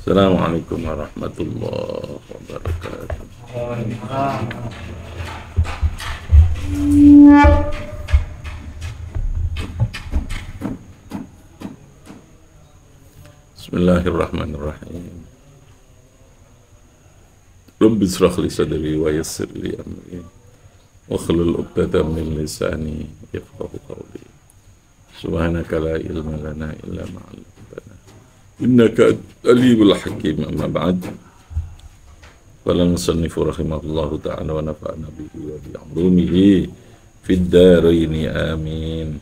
Assalamualaikum warahmatullahi wabarakatuh. Bismillahirrahmanirrahim. Rabbi shrah li sadri wa yassir li amri wa hlul 'uqdatam min lisani yafqahu qawli. Subhanaka la ilma lana illa ma 'allamtana innaka alimul hakim. Amma ba'd. Qala al-musannif rahimahullahu ta'ala wa nafa'ana bihi wa bi 'ulumihi fid dharain amin.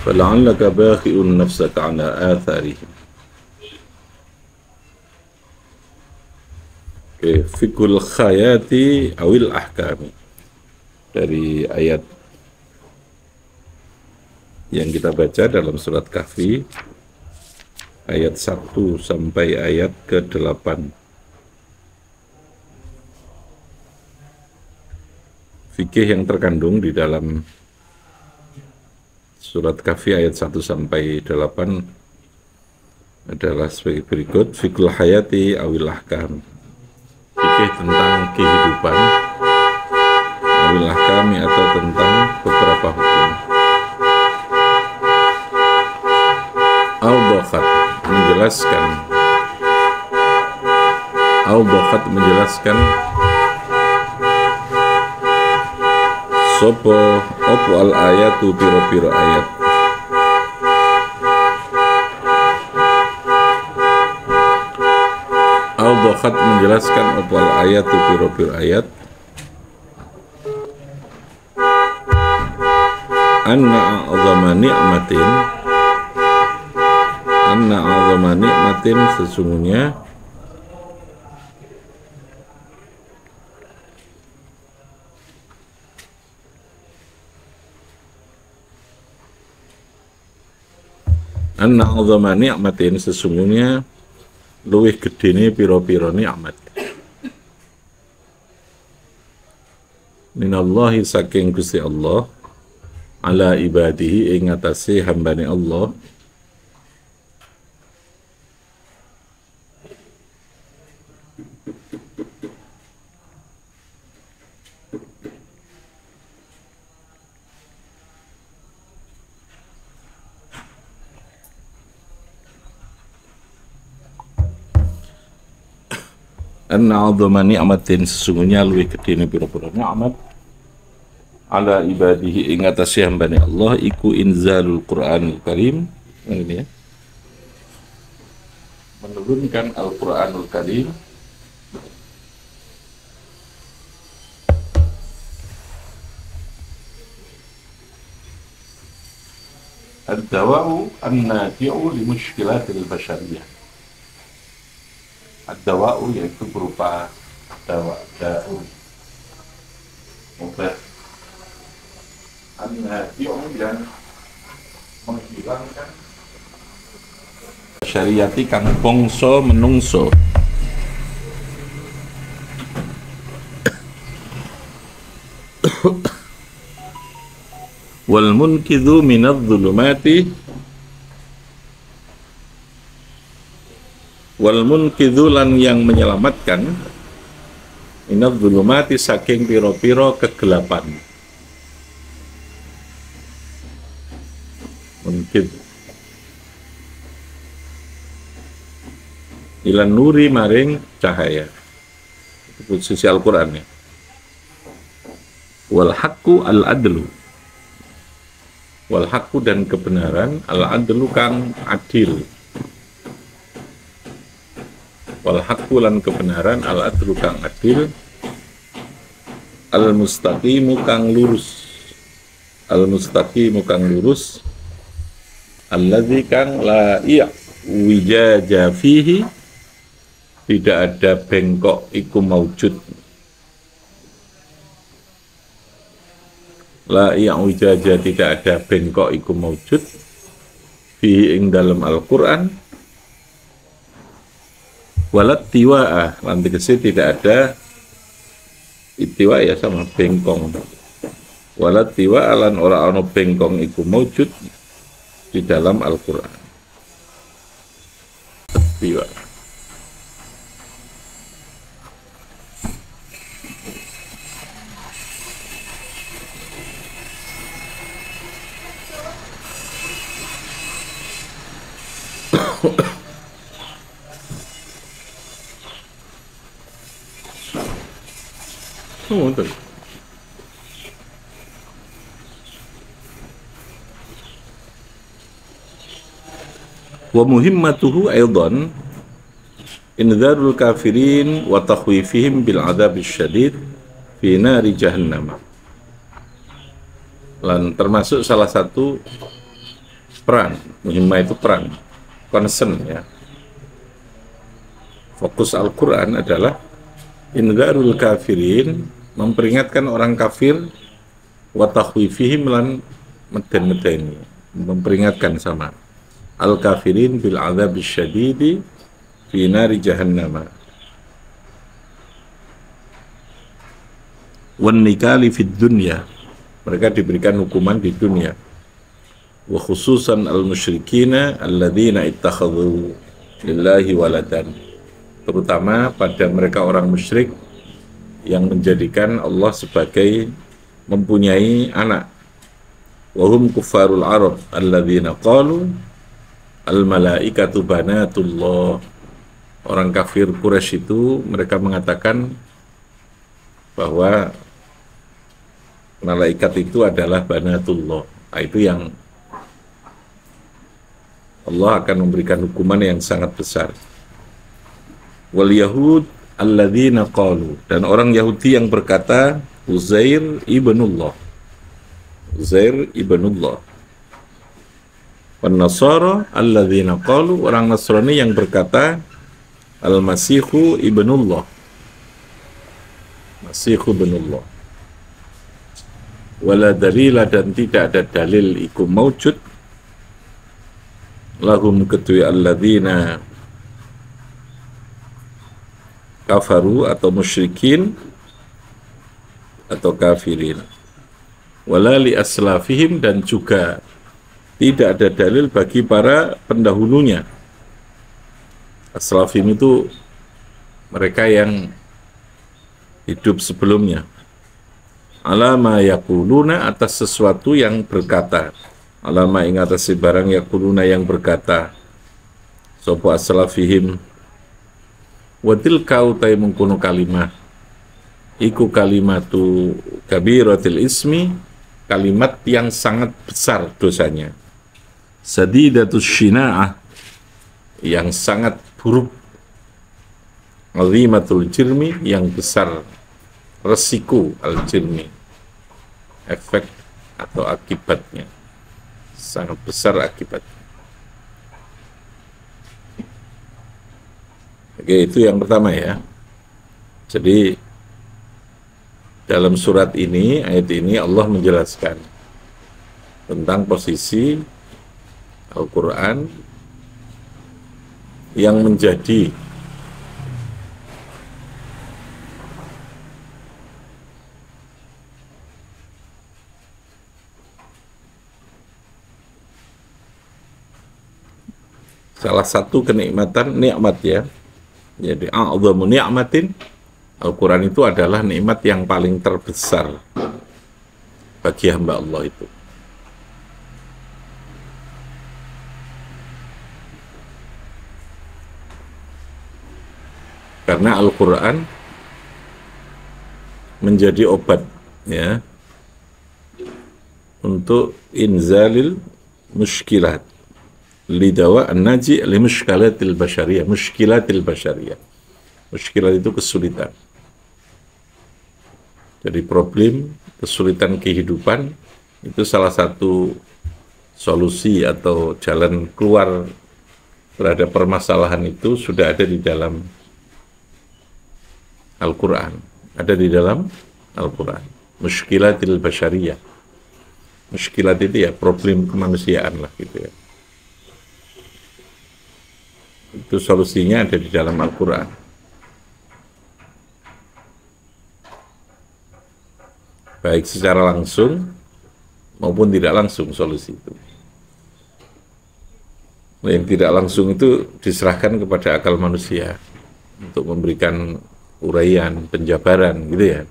Fala'allaka bakhi'un nafsaka 'ala atharihim. Fikul khayati awil ahkami. Dari ayat yang kita baca dalam surat Kahfi, ayat 1 sampai ayat ke-8. Fikih yang terkandung di dalam surat Kahfi ayat 1 sampai 8 adalah sebagai berikut. Fikul hayati awil ahkam. Fikih tentang kehidupan, awil ahkami atau tentang beberapa hukum. Al-Bakhat menjelaskan sopo opo al-ayatu piro-piro ayat. Al-Bakhat menjelaskan opo al-ayatu piro-piro ayat. Anna a'zama ni'matin sesungguhnya sesungguhnya luwih gedene pira-pira nikmat minallahi saking Gusti Allah ala ibadihi ing atase hambane Allah anna 'azama ni'matin sesungguhnya luwih gedene pira-pira nikmat ala ibadihi ing atase hambane Allah iku inzalul Qur'anul Karim. Ini ya, menurunkan Al-Qur'anul Karim ad-dawa'u an-nafi'u li mushkilatil basyariyah. Ad-dawa'u yaitu berupa da'u obat, an-nafi'u yang menghilangkan syariati kang bangsa menungso. Wal munkidhu minadh-dhulumati wal munkidhu lan yang menyelamatkan minadh-dhulumati saking piro-piro kegelapan. Munkidh ilan nuri maring cahaya. Itu sisi Al-Qur'an ya. Wal haqqu al-adlu. Wal haqqu dan kebenaran, al-adlu kang adil. Wal haqqu lan kebenaran, al-adlu kang adil, al-mustaqimu kang lurus. Al-mustaqimu kang lurus, alladzi kang la wijaja fihi, tidak ada bengkok iku maujud. La yang wijaja, tidak ada bengkok iku maujud fihi ing dalam Al-Quran. Walat tiwa'ah, nanti kesini tidak ada itiwa ya sama bengkong. Walat tiwa'ah lan ora ana bengkong iku maujud di dalam Al-Quran. Tiwa. Oh, betul. Wa muhimmatuhu aidan indzarul kafirin wa takhwifihim bil adzabish syadid fi nari jahannam. Lan termasuk salah satu peran, muhimmah itu peran, concern ya. Fokus Al-Quran adalah indzarul kafirin, memperingatkan orang kafir, wa takhwifihim lan meden-medeni, memperingatkan sama al-kafirin bil adzabish syadidi fi nari jahannam wan nikali fid dunya, mereka diberikan hukuman di dunia, wa khususan al-musyrikina alladzina ittakhadhu lillahi waladan, terutama pada mereka orang musyrik yang menjadikan Allah sebagai mempunyai anak. Wa hum kuffarul arab alladzina qalu al-malaikatu banatullah. Orang kafir Quraisy itu mereka mengatakan bahwa malaikat itu adalah banatullah. Nah, itu yang Allah akan memberikan hukuman yang sangat besar. Wal yahud alladzina qalu, dan orang Yahudi yang berkata Uzair ibnullah. Uzair ibnullah. Wan nasara alladzina qalu, orang Nasrani yang berkata Al-Masihu ibnullah. Masihu ibnullah. Wala dalila, dan tidak ada dalil iku maujud lahum ketui alladzina kafaru atau musyrikin atau kafirin. Wala li aslafihim, dan juga tidak ada dalil bagi para pendahulunya. Aslafim itu mereka yang hidup sebelumnya. Alama yaquluna, atas sesuatu yang berkata. Alama ing atas barang yaquluna yang berkata. Sopo aslafihim. Wadil kau tay mengkuno kalimah. Iku kalimatu kabiratil ismi, kalimat yang sangat besar dosanya. Sadidatus syina'ah, yang sangat buruk. Azimatul jirmi, yang besar resiko al-jirmi, efek atau akibatnya sangat besar akibatnya. Oke, itu yang pertama ya. Jadi dalam surat ini, ayat ini Allah menjelaskan tentang posisi Al-Quran yang menjadi salah satu kenikmatan, nikmat ya. Jadi a'dhamu ni'matin, Al-Quran itu adalah nikmat yang paling terbesar bagi hamba Allah itu. Karena Al-Quran menjadi obat ya untuk inzalil mushkilat, lidawa an-naji li mushkilatil basyariyah. Mushkilatil basyariyah, mushkilat itu kesulitan. Jadi problem, kesulitan kehidupan itu salah satu solusi atau jalan keluar terhadap permasalahan itu sudah ada di dalam Al-Quran. Ada di dalam Al-Quran. Mushkilatil basyariyah. Mushkilat itu ya problem kemanusiaan lah gitu ya. Itu solusinya ada di dalam Al-Quran. Baik secara langsung maupun tidak langsung solusi itu. Yang tidak langsung itu diserahkan kepada akal manusia untuk memberikan uraian, penjabaran gitu ya.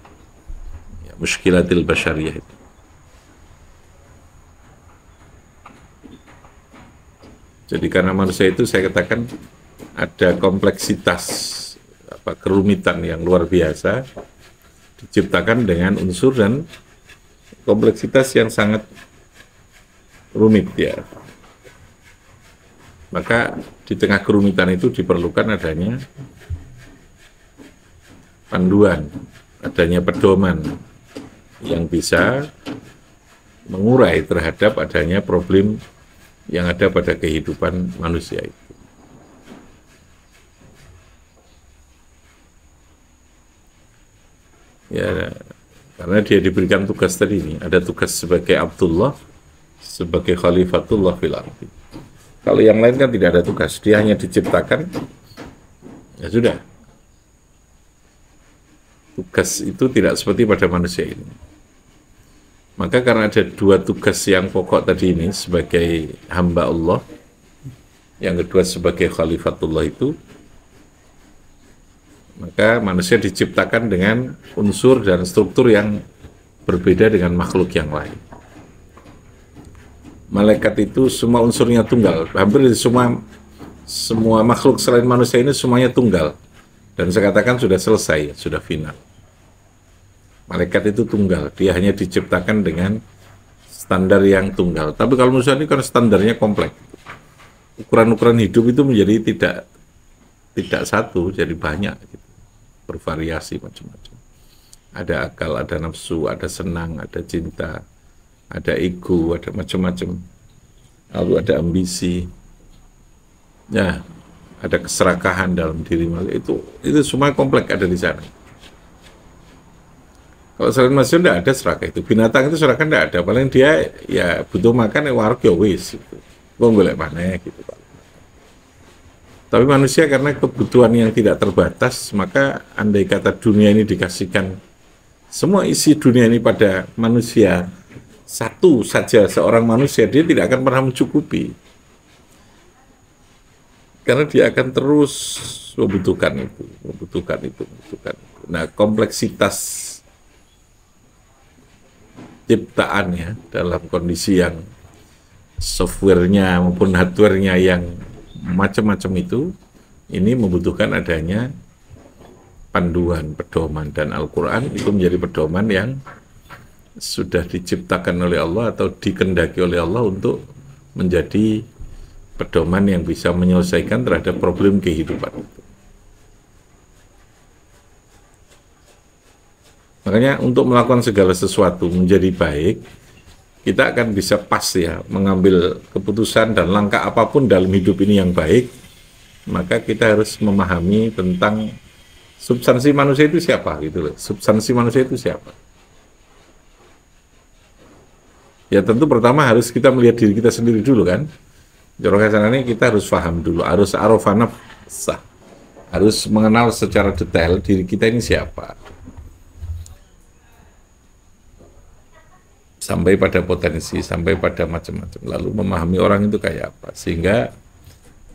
Mushkilatil basyariyah itu. Jadi karena manusia itu saya katakan ada kompleksitas kerumitan yang luar biasa diciptakan dengan unsur dan kompleksitas yang sangat rumit ya. Maka di tengah kerumitan itu diperlukan adanya panduan, adanya pedoman yang bisa mengurai terhadap adanya problem yang ada pada kehidupan manusia itu. Ya, karena dia diberikan tugas tadi ini, ada tugas sebagai Abdullah, sebagai Khalifatullah fil ardi. Kalau yang lain kan tidak ada tugas, dia hanya diciptakan, ya sudah. Tugas itu tidak seperti pada manusia ini. Maka karena ada dua tugas yang pokok tadi ini sebagai hamba Allah, yang kedua sebagai Khalifatullah itu, maka manusia diciptakan dengan unsur dan struktur yang berbeda dengan makhluk yang lain. Malaikat itu semua unsurnya tunggal, hampir semua makhluk selain manusia ini semuanya tunggal, dan saya katakan sudah selesai, sudah final. Malaikat itu tunggal, dia hanya diciptakan dengan standar yang tunggal. Tapi kalau manusia ini kan standarnya kompleks, ukuran-ukuran hidup itu menjadi tidak satu, jadi banyak, gitu. Bervariasi macam-macam. Ada akal, ada nafsu, ada senang, ada cinta, ada ego, ada macam-macam. Lalu ada ambisi, ya, ada keserakahan dalam diri manusia. Itu semua kompleks ada di sana. Kalau selain manusia tidak ada serakah itu. Binatang itu serakah tidak ada. Paling dia ya butuh makan ya warga wis. Gitu. Golek mana gitu Pak. Tapi manusia karena kebutuhan yang tidak terbatas, maka andai kata dunia ini dikasihkan semua isi dunia ini pada manusia, satu saja seorang manusia, dia tidak akan pernah mencukupi. Karena dia akan terus membutuhkan itu. Nah, kompleksitas ciptaannya dalam kondisi yang softwarenya maupun hardwarenya yang macam-macam itu, ini membutuhkan adanya panduan, pedoman, dan Al-Quran itu menjadi pedoman yang sudah diciptakan oleh Allah atau dikendaki oleh Allah untuk menjadi pedoman yang bisa menyelesaikan terhadap problem kehidupan itu. Makanya untuk melakukan segala sesuatu menjadi baik, kita akan bisa pas ya mengambil keputusan dan langkah apapun dalam hidup ini yang baik, maka kita harus memahami tentang substansi manusia itu siapa gitu loh. Substansi manusia itu siapa? Ya tentu pertama harus kita melihat diri kita sendiri dulu kan. Jorok ini kita harus paham dulu, harus arafah nafsah, harus mengenal secara detail diri kita ini siapa. Sampai pada potensi, sampai pada macam-macam. Lalu memahami orang itu kayak apa. Sehingga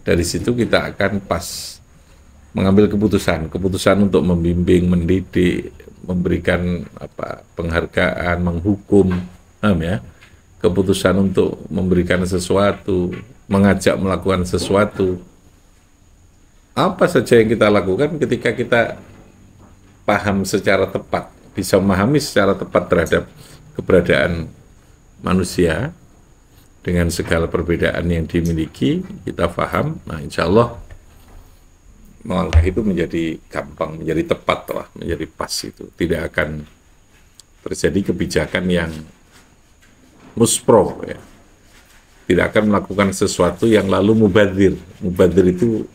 dari situ kita akan pas mengambil keputusan untuk membimbing, mendidik, memberikan penghargaan, menghukum, ya. Keputusan untuk memberikan sesuatu, mengajak melakukan sesuatu. Apa saja yang kita lakukan ketika kita paham secara tepat, bisa memahami secara tepat terhadap keberadaan manusia dengan segala perbedaan yang dimiliki, kita paham, nah insya Allah melangkah itu menjadi gampang, menjadi tepat lah, menjadi pas itu. Tidak akan terjadi kebijakan yang muspro ya. tidak akan melakukan sesuatu yang lalu mubadzir. Mubadzir itu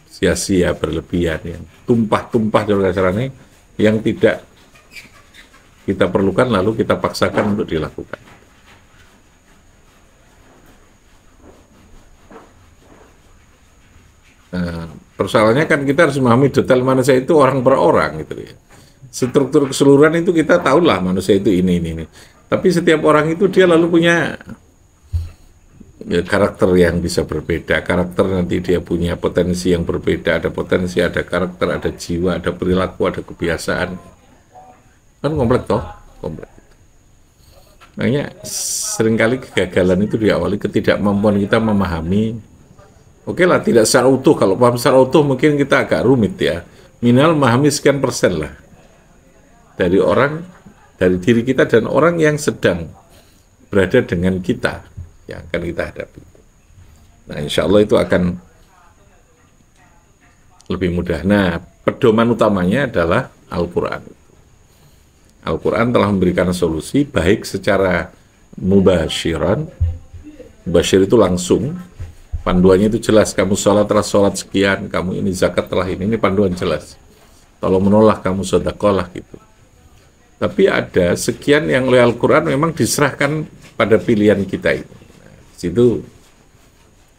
sia-sia, berlebihan, yang tumpah-tumpah dalam caranya, yang tidak kita perlukan lalu kita paksakan untuk dilakukan. Nah, persoalannya kan kita harus memahami detail manusia itu orang per orang gitu ya. Struktur keseluruhan itu kita tahulah manusia itu ini. Tapi setiap orang itu dia lalu punya ya, karakter yang bisa berbeda. Karakter nanti dia punya potensi yang berbeda. Ada potensi, ada karakter, ada jiwa, ada perilaku, ada kebiasaan. Kan kompleks toh? Kompleks. Makanya seringkali kegagalan itu diawali ketidakmampuan kita memahami. Oke lah, tidak secara utuh. Kalau paham secara utuh mungkin kita agak rumit ya. Minimal memahami sekian persen lah. Dari orang, dari diri kita dan orang yang sedang berada dengan kita, yang akan kita hadapi. Nah, insya Allah itu akan lebih mudah. Nah, pedoman utamanya adalah Al-Quran. Al-Quran telah memberikan solusi, baik secara mubasyiran, mubasyir itu langsung, panduannya itu jelas, kamu sholat telah sholat sekian, kamu ini zakat telah ini panduan jelas. Kalau menolak kamu sedekahlah gitu. Tapi ada sekian yang oleh Al-Quran memang diserahkan pada pilihan kita ini. Nah, di situ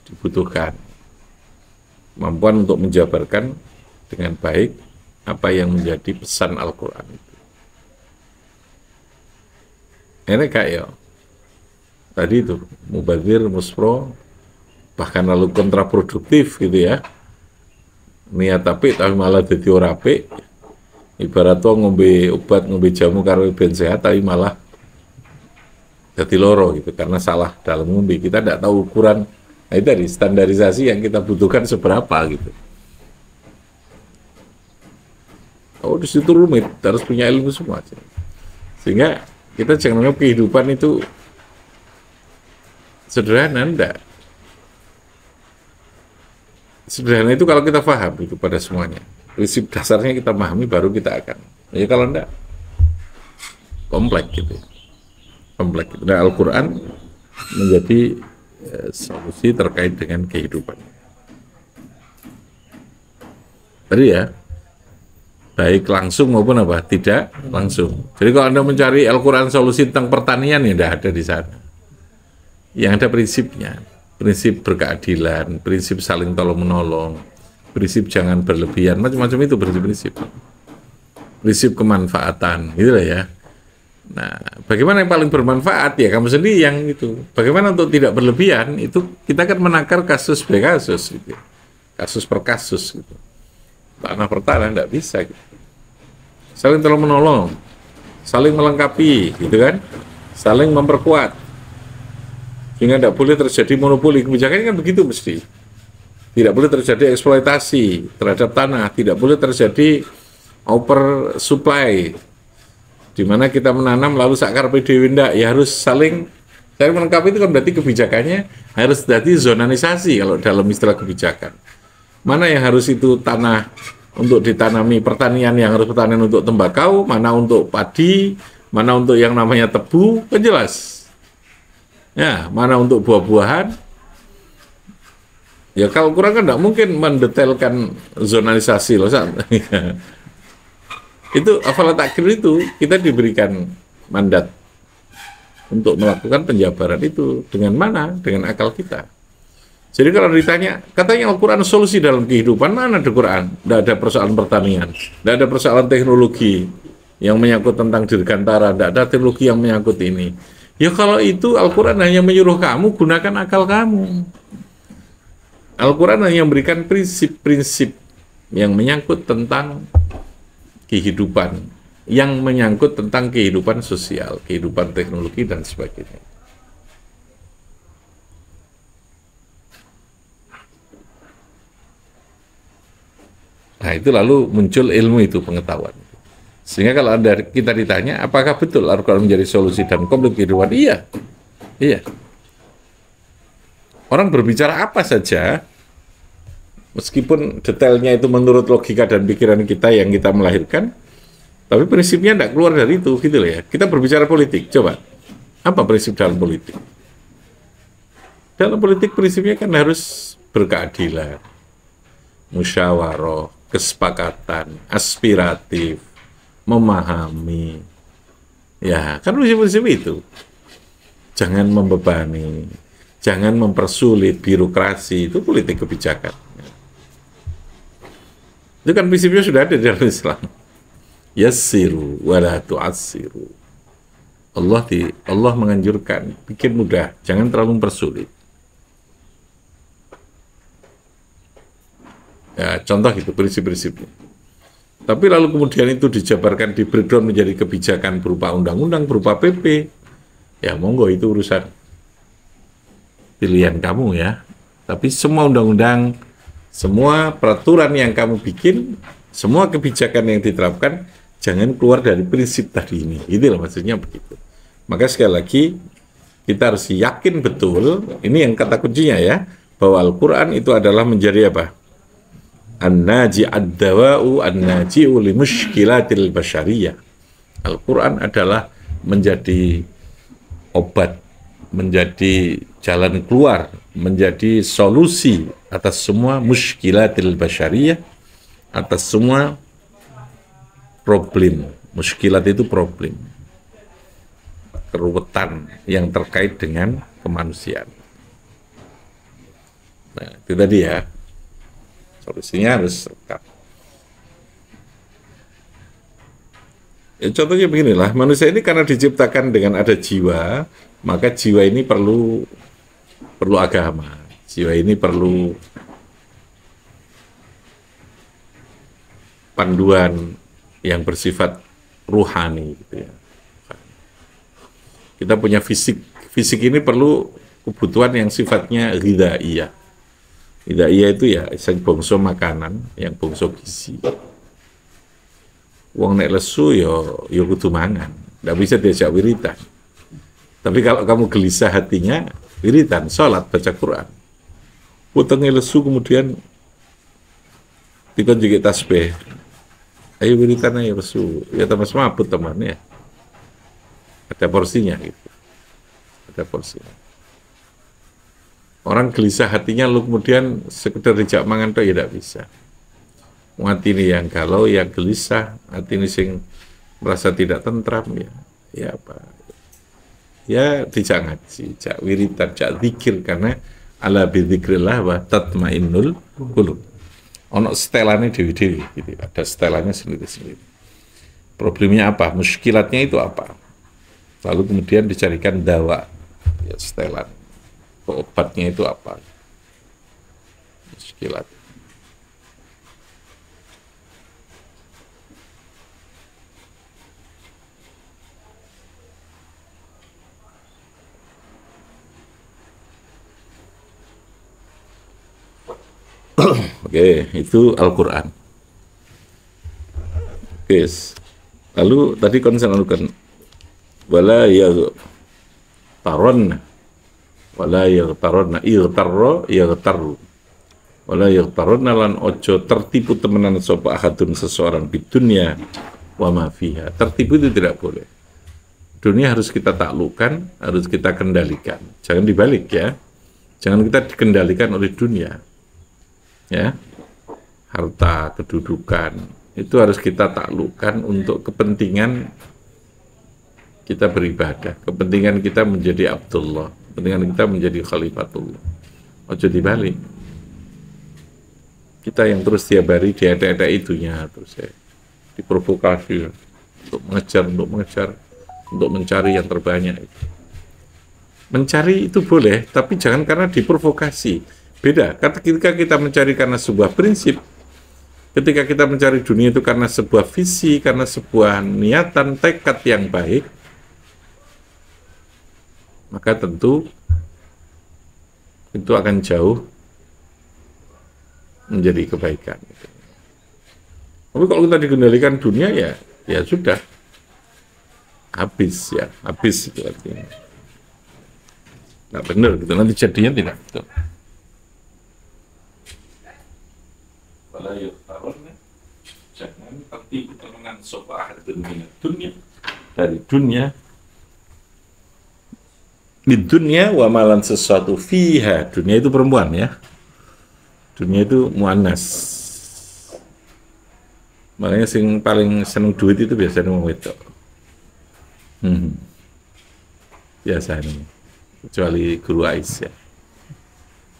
dibutuhkan kemampuan untuk menjabarkan dengan baik apa yang menjadi pesan Al-Quran itu. Ini kayak tadi itu, mubadzir, muspro, bahkan lalu kontraproduktif gitu ya, niat apik tapi malah jadi ora apik, ibarat tuh ngombe obat, ngombe jamu karo ben sehat tapi malah jadi loro gitu karena salah dalam ngombe. Kita tidak tahu ukuran, nah itu tadi standarisasi yang kita butuhkan seberapa gitu. Oh, di situ rumit, harus punya ilmu semua sehingga kita jangan menganggap kehidupan itu sederhana. Enggak. Sederhana itu kalau kita paham itu pada semuanya. Prinsip dasarnya kita pahami baru kita akan. Ya kalau enggak, kompleks gitu. Kompleks. Nah, Al-Quran menjadi solusi terkait dengan kehidupan. Tadi ya, baik langsung maupun apa? Tidak langsung. Jadi kalau Anda mencari Al-Quran solusi tentang pertanian, ya tidak ada di sana. Yang ada prinsipnya. Prinsip berkeadilan, prinsip saling tolong-menolong, prinsip jangan berlebihan, macam-macam itu prinsip-prinsip. Prinsip kemanfaatan, gitu lah ya. Nah, bagaimana yang paling bermanfaat? Ya kamu sendiri yang itu. Bagaimana untuk tidak berlebihan? Itu kita akan menakar kasus per kasus, gitu. Kasus per kasus, gitu. Tanah per tanah, tidak bisa, gitu. Saling tolong-menolong, saling melengkapi, gitu kan? Saling memperkuat. Sehingga tidak boleh terjadi monopoli. Kebijakan kan begitu mesti. Tidak boleh terjadi eksploitasi terhadap tanah. Tidak boleh terjadi oversupply. Di mana kita menanam lalu sakar PDW enggak. Ya harus saling melengkapi itu kan berarti kebijakannya harus jadi zonanisasi kalau dalam istilah kebijakan. Mana yang harus itu tanah untuk ditanami pertanian yang harus pertanian untuk tembakau, mana untuk padi, mana untuk yang namanya tebu, kan jelas. Ya, mana untuk buah-buahan? Ya kalau kurang kan tidak mungkin mendetailkan zonalisasi loh. Itu afala takdir itu kita diberikan mandat untuk melakukan penjabaran itu dengan mana? Dengan akal kita. Jadi kalau ditanya, katanya Al-Quran solusi dalam kehidupan, mana ada Quran? Tidak ada persoalan pertanian, tidak ada persoalan teknologi yang menyangkut tentang dirgantara, tidak ada teknologi yang menyangkut ini. Ya kalau itu Al-Quran hanya menyuruh kamu gunakan akal kamu. Al-Quran hanya memberikan prinsip-prinsip yang menyangkut tentang kehidupan, yang menyangkut tentang kehidupan sosial, kehidupan teknologi dan sebagainya. Nah itu lalu muncul ilmu itu, pengetahuan. Sehingga kalau kita ditanya, apakah betul Al-Quran menjadi solusi dan konflik kehidupan? Iya. Iya. Orang berbicara apa saja, meskipun detailnya itu menurut logika dan pikiran kita yang kita melahirkan, tapi prinsipnya tidak keluar dari itu, gitu loh ya. Kita berbicara politik, coba. Apa prinsip dalam politik? Dalam politik prinsipnya kan harus berkeadilan, musyawarah, kesepakatan, aspiratif, memahami. Ya, kan prinsip-prinsip itu. Jangan membebani, jangan mempersulit birokrasi, itu politik kebijakan. Itu kan prinsipnya sudah ada di dalam Islam. Yassiru wala tu'assiru. Allah menganjurkan, bikin mudah, jangan terlalu mempersulit. Ya, contoh itu prinsip-prinsipnya. Tapi lalu kemudian itu dijabarkan di breakdown menjadi kebijakan berupa undang-undang, berupa PP. Ya monggo, itu urusan pilihan kamu ya. Tapi semua undang-undang, semua peraturan yang kamu bikin, semua kebijakan yang diterapkan, jangan keluar dari prinsip tadi ini. Itu lah maksudnya begitu. Maka sekali lagi, kita harus yakin betul, ini yang kata kuncinya ya, bahwa Al-Quran itu adalah menjadi apa? An-naji ad-dawa'u an-naji'u li mushkilatil basyariyah. Al-Quran adalah menjadi obat, menjadi jalan keluar, menjadi solusi atas semua mushkilatil basyariyah, atas semua problem. Mushkilat itu problem, keruwetan yang terkait dengan kemanusiaan. Nah, itu tadi ya. Solusinya harus lengkap. Ya, contohnya beginilah, manusia ini karena diciptakan dengan ada jiwa, maka jiwa ini perlu agama. Jiwa ini perlu panduan yang bersifat ruhani gitu ya. Kita punya fisik. Fisik ini perlu kebutuhan yang sifatnya ghidaiyah. Ghidaiyah itu ya iseng bangsa makanan, yang bangsa gizi. Wong nek lesu yo kudu mangan. Nggak bisa diajak wiritan. Tapi kalau kamu gelisah hatinya, wiritan, sholat, baca Quran. Putengnya lesu kemudian dikon juga tasbih. Ayo wiritan ayo lesu. Ya tambah semaput temannya. Ada porsinya gitu. Ada porsinya. Orang gelisah hatinya lalu kemudian sekedar dijak mangan toh ya tidak bisa. Hati ini yang galau, yang gelisah, hati ini sing merasa tidak tentram ya apa? Ya dijak ngaji, jak wiritan, jak zikir, karena ala bidzikrillah wa tatmainnul qulub. Ono setelannya dewi-dewi gitu, ada setelannya sendiri-sendiri. Problemnya apa? Muskilatnya itu apa? Lalu kemudian dicarikan dawa, ya setelan. Obatnya itu apa? Muskilat. Oke, itu Al-Quran. Oke, lalu tadi konsen anukan wala yaghtaronna wala yaghtaronna ightarra yaghtarru wala yaghtaronna lan ojo tertipu temenan sapa ahadun seseorang di dunia wa ma fiha. Tertipu itu tidak boleh. Dunia harus kita taklukkan, harus kita kendalikan. Jangan dibalik ya. Jangan kita dikendalikan oleh dunia. Ya, harta, kedudukan itu harus kita taklukkan untuk kepentingan kita beribadah, kepentingan kita menjadi Abdullah, kepentingan kita menjadi Khalifatullah. Ojo dibalik. Kita yang terus tiap hari diada-ada itunya terus ya, diprovokasi untuk mengejar, untuk mencari yang terbanyak. Mencari itu boleh, tapi jangan karena diprovokasi. Beda, ketika kita mencari karena sebuah prinsip, ketika kita mencari dunia itu karena sebuah visi, karena sebuah niatan, tekad yang baik, maka tentu itu akan jauh menjadi kebaikan. Tapi kalau kita dikendalikan dunia ya sudah, habis itu artinya. Nggak benar gitu, nanti jadinya tidak betul. Wala yaghtarunna, jangan tertipu temenan sapa ahadun minad dunya, dari dunia, Di dunia wa malan sesuatu fiha. Dunia itu perempuan ya. Dunia itu muannas. Makanya sing paling seneng duit itu biasanya wong wedok. Biasanya. Kecuali guru Aisyah.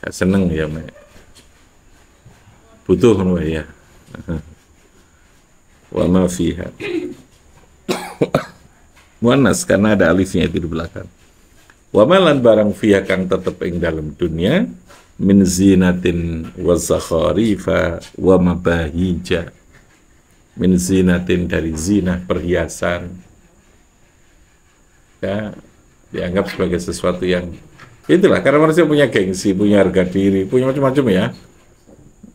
Gak seneng ya, Mek. Butuh ngono ya. Wa ma fiha. Muannas karena ada alifnya itu di belakang. Wa malan barang fiha kang tetep ing dalam dunia min zinatin wa zakharifa wa mabahija. Min zinatin dari zina perhiasan. Ya, dianggap sebagai sesuatu yang itulah karena manusia punya gengsi, punya harga diri, punya macam-macam ya.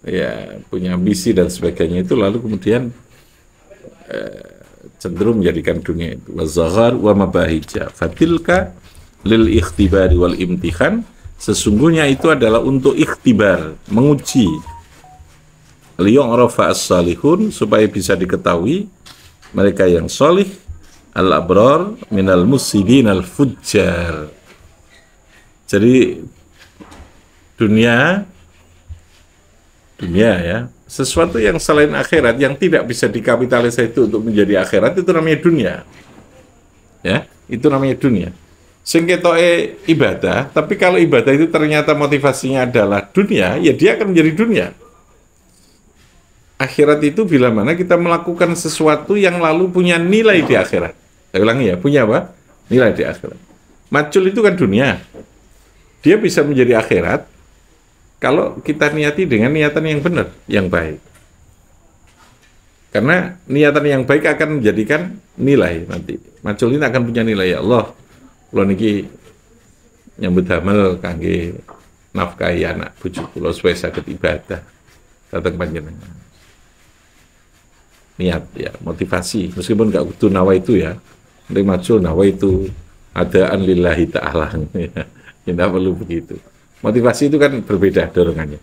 Ya, punya ambisi dan sebagainya itu lalu kemudian cenderung menjadikan dunia itu wa zakhar wa mabahija. Fatilka lil ikhtibari wal imtihan, sesungguhnya itu adalah untuk ikhtibar, menguji. Liyu'rafa as-salihun, supaya bisa diketahui mereka yang solih, al-abrar minal musidin al-fujjar. Jadi dunia ya, sesuatu yang selain akhirat yang tidak bisa dikapitalisasi itu untuk menjadi akhirat itu namanya dunia. Ya, itu namanya dunia. Sing ketoke ibadah, tapi kalau ibadah itu ternyata motivasinya adalah dunia, ya dia akan menjadi dunia. Akhirat itu bila mana kita melakukan sesuatu yang lalu punya nilai di akhirat. Saya ulangi ya, punya apa? Nilai di akhirat. Macul itu kan dunia. Dia bisa menjadi akhirat kalau kita niati dengan niatan yang benar, yang baik. Karena niatan yang baik akan menjadikan nilai nanti. Macul ini akan punya nilai, ya Allah. Kalau niki nyambut damel kangge nafkahi anak bojo kula supaya saged ibadah datang panjenengan. Niat ya, motivasi. Meskipun enggak kudu nawa itu ya. Penting macul nawa itu adaan lillahi ta'ala. Ya, tidak perlu begitu. Motivasi itu kan berbeda dorongannya.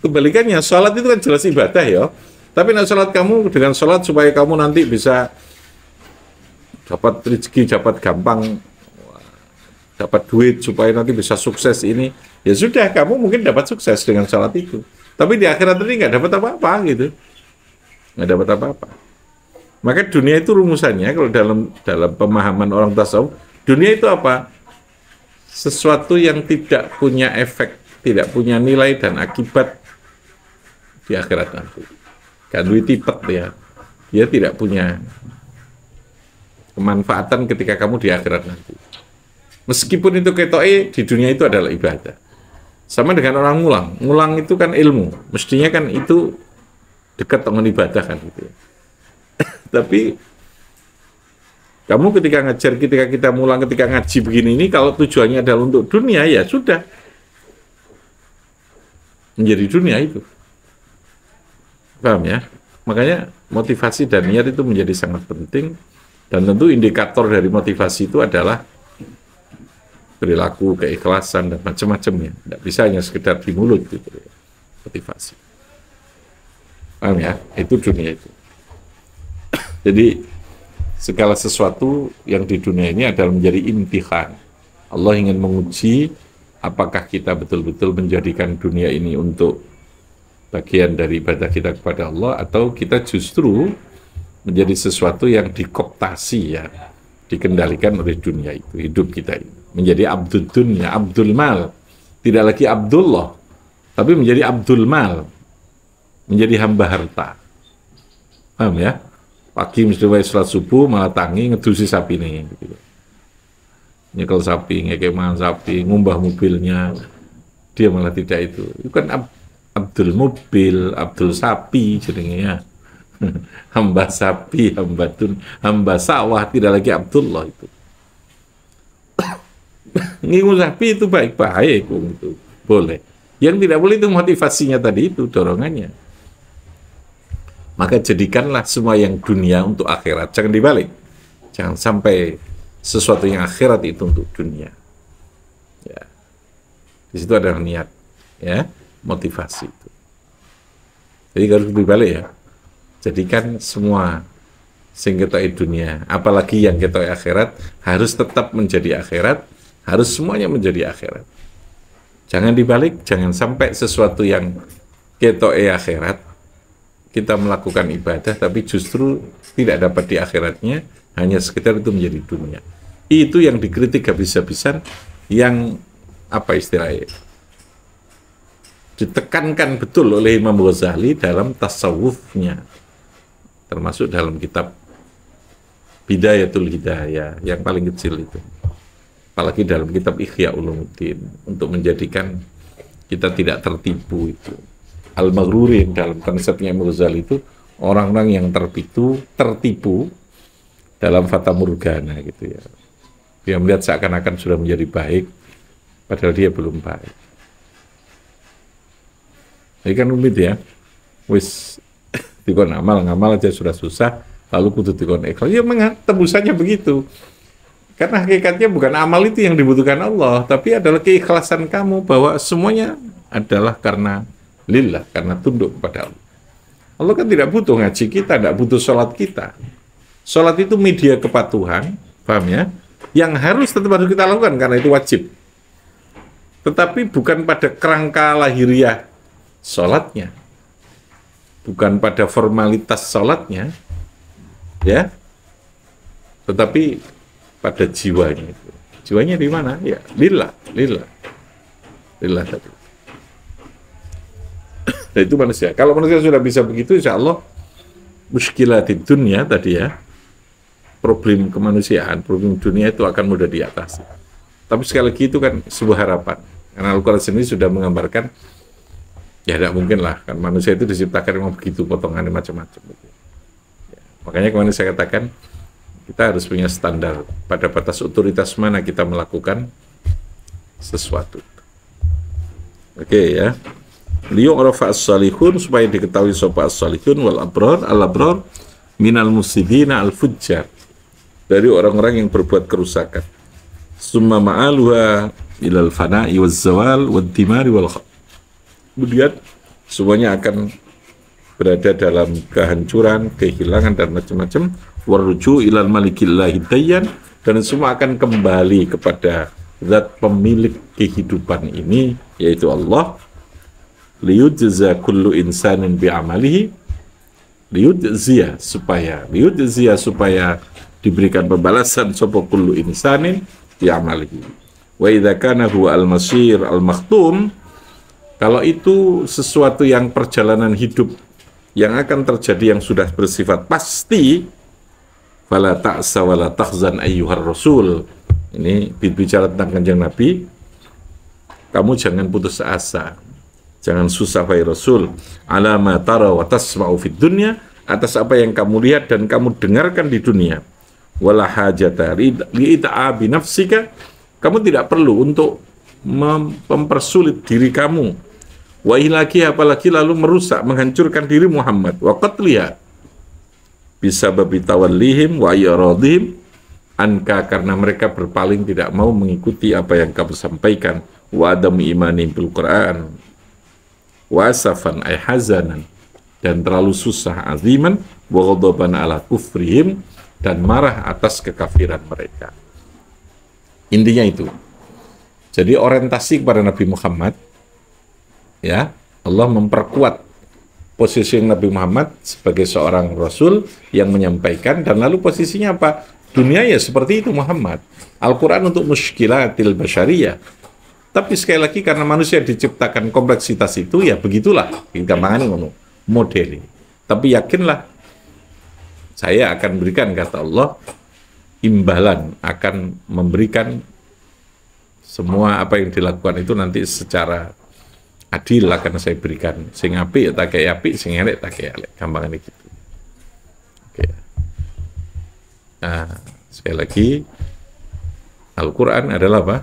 Kebalikannya, sholat itu kan jelas ibadah ya. Tapi nak sholat kamu dengan sholat supaya kamu nanti bisa dapat rezeki, dapat gampang, dapat duit supaya nanti bisa sukses ini, ya sudah, kamu mungkin dapat sukses dengan sholat itu. Tapi di akhirat ini nggak dapat apa-apa gitu, nggak dapat apa-apa. Maka dunia itu rumusannya kalau dalam pemahaman orang tasawuf, dunia itu apa? Sesuatu yang tidak punya efek, tidak punya nilai dan akibat di akhirat nanti. Kan duit tipet ya, dia tidak punya kemanfaatan ketika kamu di akhirat nanti. Meskipun itu ketoke di dunia itu adalah ibadah. Sama dengan orang ngulang. Ngulang itu kan ilmu. Mestinya kan itu dekat dengan ibadah kan gitu. Tapi kamu ketika ngajar, ketika kita ngulang, ketika ngaji begini ini, kalau tujuannya adalah untuk dunia, ya sudah. Menjadi dunia itu. Paham ya? Makanya motivasi dan niat itu menjadi sangat penting. Dan tentu indikator dari motivasi itu adalah perilaku, keikhlasan, dan macam-macamnya. Tidak bisa hanya sekedar di mulut gitu. Motivasi. Paham ya? Itu dunia itu. Jadi segala sesuatu yang di dunia ini adalah menjadi imtihan. Allah ingin menguji apakah kita betul-betul menjadikan dunia ini untuk bagian dari ibadah kita kepada Allah, atau kita justru menjadi sesuatu yang dikooptasi ya, dikendalikan oleh dunia itu, hidup kita ini. Menjadi abdul dunia, abdul mal. Tidak lagi Abdullah, tapi menjadi abdul mal. Menjadi hamba harta. Paham ya? Pagi mesti wae salat subuh malah tangi ngedusi sapi nih. Gitu. Nyekel sapi, ngekeman sapi, ngumbah mobilnya. Dia malah tidak itu. Itu kan abdul mobil, abdul sapi jadinya. Hamba sapi, hamba sawah, tidak lagi Abdullah itu. Ngingu sapi itu baik-baik itu boleh. Yang tidak boleh itu motivasinya tadi itu, dorongannya. Maka jadikanlah semua yang dunia untuk akhirat, jangan dibalik. Jangan sampai sesuatu yang akhirat itu untuk dunia. Ya. Di situ ada niat, ya, motivasi itu. Jadi harus dibalik ya. Jadikan semua sing ketoke dunia, apalagi yang ketoke akhirat harus tetap menjadi akhirat, harus semuanya menjadi akhirat. Jangan dibalik, jangan sampai sesuatu yang ketoke akhirat kita melakukan ibadah tapi justru tidak dapat di akhiratnya, hanya sekedar itu menjadi dunia. Itu yang dikritik habis-habisan, yang apa istilahnya, ditekankan betul oleh Imam Ghazali dalam tasawufnya, termasuk dalam kitab Bidayatul Hidayah yang paling kecil itu, apalagi dalam kitab Ihya Ulumuddin, untuk menjadikan kita tidak tertipu. Itu Al-Maghrurin dalam konsepnya Imam Ghazali itu orang-orang yang tertipu dalam fata morgana gitu ya. Dia melihat seakan-akan sudah menjadi baik padahal dia belum baik. Ini kan rumit ya, wis dikon ngamal aja sudah susah, lalu kudu dikon ikhlas. Ya tembusannya begitu. Karena hakikatnya bukan amal itu yang dibutuhkan Allah, tapi adalah keikhlasan kamu bahwa semuanya adalah karena lillah, karena tunduk kepada Allah. Allah kan tidak butuh ngaji kita, tidak butuh sholat kita. Sholat itu media kepatuhan, paham ya? Yang harus kita lakukan karena itu wajib. Tetapi bukan pada kerangka lahiriah sholatnya, bukan pada formalitas sholatnya, ya, tetapi pada jiwanya itu. Jiwanya di mana? Ya, lillah tadi. Dan itu manusia. Kalau manusia sudah bisa begitu, insya Allah muskilatid dunia tadi ya, problem kemanusiaan, problem dunia itu akan mudah diatasi. Tapi sekali lagi itu kan sebuah harapan. Karena Al-Quran sendiri sudah menggambarkan, ya tidak mungkin lah, kan manusia itu diciptakan memang begitu, potongannya macam-macam. Ya, makanya kemarin saya katakan, kita harus punya standar pada batas otoritas mana kita melakukan sesuatu. Oke ya. Liyu'rafa as-salihun, supaya diketahui sapa as-salihun wal abrar, al-abrar minal musidina al-fujjar, dari orang-orang yang berbuat kerusakan. Summa ma'aluha ilal fana'i waz zawal wad dimari wal khat. Kemudian semuanya akan berada dalam kehancuran, kehilangan dan macam-macam. Warruju ilal malikillahi dayyan, dan semua akan kembali kepada zat pemilik kehidupan ini, yaitu Allah. Liyujza kullu insanin bi'amalihi, liyujziya supaya diberikan pembalasan sapa kullu insanin bi'amalihi. Wa idza kana huwa al-masir al-makhtum, kalau itu sesuatu yang perjalanan hidup yang akan terjadi yang sudah bersifat pasti, fala ta'sa wa la tahzan ayyuhar rasul. Ini bicara tentang Kanjeng Nabi. Kamu jangan putus asa, jangan susah wahai Rasul, ala ma tara wa tasma'u fid dunya, atas apa yang kamu lihat dan kamu dengarkan di dunia. Wala hajata li'ita'abi nafsika, kamu tidak perlu untuk mempersulit diri kamu. Wa ilaki, apalagi lalu merusak, menghancurkan diri Muhammad. Wa qatliha bisa babi tawallihim wa yaradhim anka, karena mereka berpaling tidak mau mengikuti apa yang kamu sampaikan. Wa adam imanim bil Quran wa asafan ay hazanan, dan terlalu susah, aziman wa ghadaban ala kufrihim, dan marah atas kekafiran mereka. Intinya itu. Jadi orientasi kepada Nabi Muhammad, ya, Allah memperkuat posisi Nabi Muhammad sebagai seorang Rasul yang menyampaikan, dan lalu posisinya apa? Dunia ya seperti itu Muhammad. Al-Quran untuk muskilatil basyariyah. Tapi sekali lagi karena manusia diciptakan kompleksitas itu, ya begitulah. Gampangannya ngono, modeli. Tapi yakinlah, saya akan berikan, kata Allah, imbalan, akan memberikan semua apa yang dilakukan itu nanti secara adil akan saya berikan. Sing apik ya tak kaya apik, sing elek tak kaya elek. Gampangannya gitu. Oke. Nah, sekali lagi, Al-Quran adalah apa?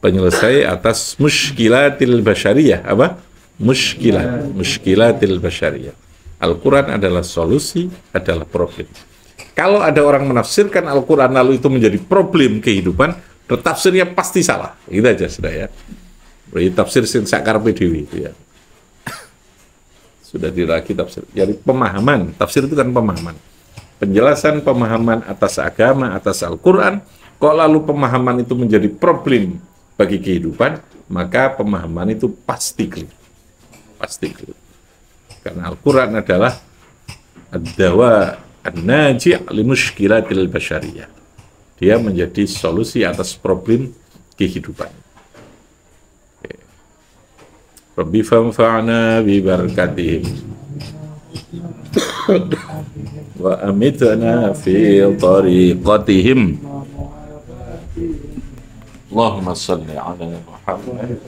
Penyelesai atas muskilatil basyariyah. Apa? Muskilatil basyariyah. Al-Quran adalah solusi, adalah problem. Kalau ada orang menafsirkan Al-Quran lalu itu menjadi problem kehidupan, tafsirnya pasti salah. Gitu aja sudah ya. Tafsir sing sakar PDW itu ya. Sudah diraki tafsir. Jadi pemahaman, tafsir itu kan pemahaman. penjelasan pemahaman atas agama, atas Al-Quran, kok lalu pemahaman itu menjadi problem bagi kehidupan, maka pemahaman itu pasti keliru. Pasti keliru. Karena Al-Quran adalah ad-dawa an-naji' li mushkilatil basyariyah. Dia menjadi solusi atas problem kehidupan. Rabbi fanfa'na bi barakatihim wa amitna fi tariqatihim. Allahumma salli ala Muhammad